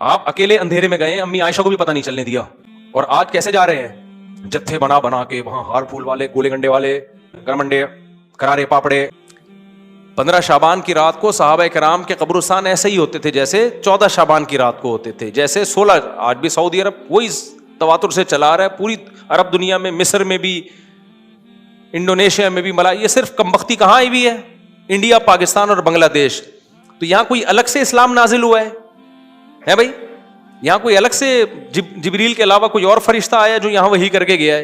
آپ اکیلے اندھیرے میں گئے, امی عائشہ کو بھی پتہ نہیں چلنے دیا, اور آج کیسے جا رہے ہیں؟ جتھے بنا بنا کے وہاں ہار پھول والے, گولے گنڈے والے, گرمنڈے, کرارے پاپڑے. 15 شعبان کی رات کو صحابہ کرام کے قبرستان ایسے ہی ہوتے تھے جیسے 14 شعبان کی رات کو ہوتے تھے, جیسے 16. آج بھی سعودی عرب وہی تواتر سے چلا رہا ہے, پوری عرب دنیا میں, مصر میں بھی, انڈونیشیا میں بھی, یہ صرف کمبختی کہاں آئی ہوئی ہے؟ انڈیا, پاکستان اور بنگلہ دیش. تو یہاں کوئی الگ سے اسلام نازل ہوا ہے بھائی؟ یہاں کوئی الگ سے جبریل کے علاوہ کوئی اور فرشتہ آیا جو یہاں وحی کر کے گیا ہے؟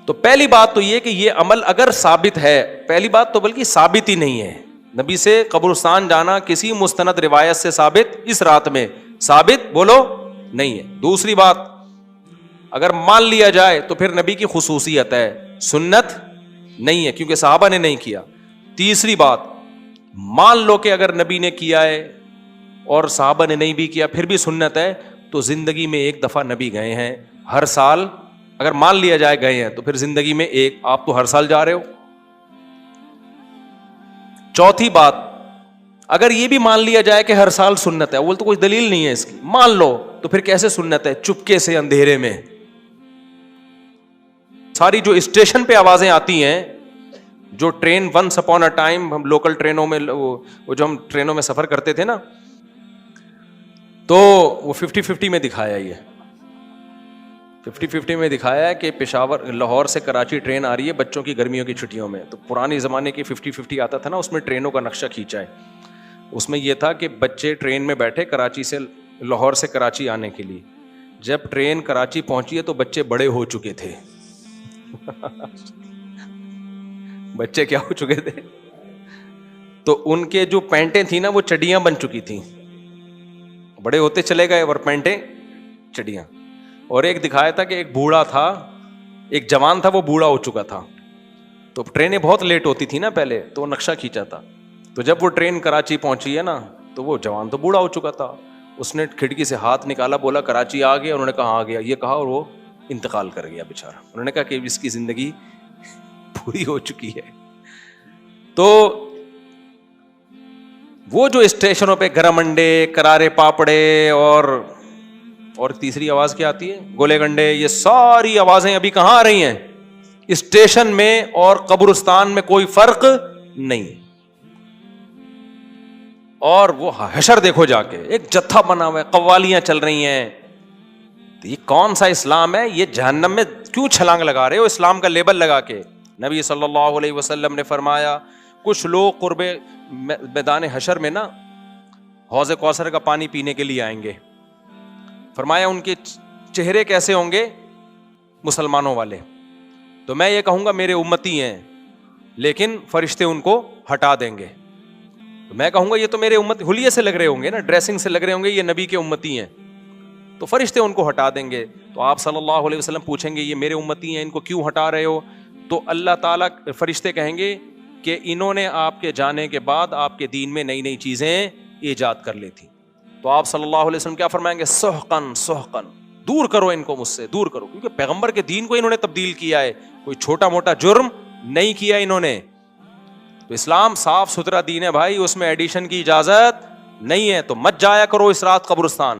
تو پہلی بات تو یہ کہ یہ عمل اگر ثابت ہے, پہلی بات تو بلکہ ثابت ہی نہیں ہے, نبی سے قبرستان جانا کسی مستند روایت سے ثابت اس رات میں ثابت بولو نہیں ہے. دوسری بات, اگر مان لیا جائے تو پھر نبی کی خصوصیت ہے, سنت نہیں ہے کیونکہ صحابہ نے نہیں کیا. تیسری بات, مان لو کہ اگر نبی نے کیا ہے اور صحابہ نے نہیں بھی کیا پھر بھی سنت ہے, تو زندگی میں ایک دفعہ نبی گئے ہیں, ہر سال اگر مان لیا جائے گئے ہیں تو پھر زندگی میں ایک, آپ تو ہر سال جا رہے ہو. چوتھی بات, اگر یہ بھی مان لیا جائے کہ ہر سال سنت ہے, وہ تو کوئی دلیل نہیں ہے اس کی, مان لو تو پھر کیسے سنت ہے؟ چپکے سے اندھیرے میں. ساری جو اسٹیشن پہ آوازیں آتی ہیں, جو train once upon a time, ہم لوکل ٹرینوں میں, وہ جو ہم ٹرینوں میں سفر کرتے تھے نا, تو وہ 50-50 میں دکھایا, یہ 50-50 میں دکھایا ہے کہ پشاور, لاہور سے کراچی ٹرین آ رہی ہے بچوں کی گرمیوں کی چھٹیوں میں. تو پرانے زمانے کی 50-50 آتا تھا نا, اس میں ٹرینوں کا نقشہ کھینچا ہے. اس میں یہ تھا کہ بچے ٹرین میں بیٹھے کراچی سے, لاہور سے کراچی آنے کے لیے. جب ٹرین کراچی پہنچی ہے تو بچے بڑے ہو چکے تھے. بچے کیا ہو چکے تھے؟ تو ان کے جو پینٹیں تھیں نا وہ چڈیاں بن چکی تھیں, بڑے ہوتے چلے گئے اور پینٹیں چڈیاں. اور ایک دکھایا تھا کہ ایک بوڑھا تھا, ایک جوان تھا, وہ بوڑھا ہو چکا تھا. تو ٹرینیں بہت لیٹ ہوتی تھی نا پہلے, تو وہ نقشہ کھینچا تھا. تو جب وہ ٹرین کراچی پہنچی ہے نا, تو وہ جوان تو بوڑھا ہو چکا تھا, اس نے کھڑکی سے ہاتھ نکالا, بولا کراچی آ گیا. انہوں نے کہا آ گیا, یہ کہا اور وہ انتقال کر گیا بیچارہ. انہوں نے کہا کہ اس کی زندگی پوری ہو چکی ہے. تو وہ جو اسٹیشنوں پہ گرم انڈے, کرارے پاپڑے اور تیسری آواز کیا آتی ہے, گولے گنڈے, یہ ساری آوازیں ابھی کہاں آ رہی ہیں؟ اسٹیشن میں اور قبرستان میں کوئی فرق نہیں. اور وہ حشر دیکھو جا کے, ایک جتھا بنا ہوا ہے, قوالیاں چل رہی ہیں. تو یہ کون سا اسلام ہے؟ یہ جہنم میں کیوں چھلانگ لگا رہے ہو اسلام کا لیبل لگا کے؟ نبی صلی اللہ علیہ وسلم نے فرمایا, کچھ لوگ قرب میدان حشر میں نا حوض کوثر کا پانی پینے کے لیے آئیں گے. فرمایا ان کے چہرے کیسے ہوں گے؟ مسلمانوں والے. تو میں یہ کہوں گا میرے امتی ہیں, لیکن فرشتے ان کو ہٹا دیں گے. تو میں کہوں گا یہ تو میرے امتی, حلیے سے لگ رہے ہوں گے نا, ڈریسنگ سے لگ رہے ہوں گے, یہ نبی کے امتی ہیں. تو فرشتے ان کو ہٹا دیں گے. تو آپ صلی اللہ علیہ وسلم پوچھیں گے یہ میرے امتی ہیں, ان کو کیوں ہٹا رہے ہو؟ تو اللہ تعالیٰ, فرشتے کہیں گے کہ انہوں نے آپ کے جانے کے بعد آپ کے دین میں نئی نئی چیزیں ایجاد کر لی تھی. تو آپ صلی اللہ علیہ وسلم کیا فرمائیں گے؟ سحقن سحقن, دور کرو ان کو مجھ سے, دور کرو, کیونکہ پیغمبر کے دین کو انہوں نے تبدیل کیا ہے, کوئی چھوٹا موٹا جرم نہیں کیا انہوں نے. تو اسلام صاف ستھرا دین ہے بھائی, اس میں ایڈیشن کی اجازت نہیں ہے. تو مت جایا کرو اس رات قبرستان.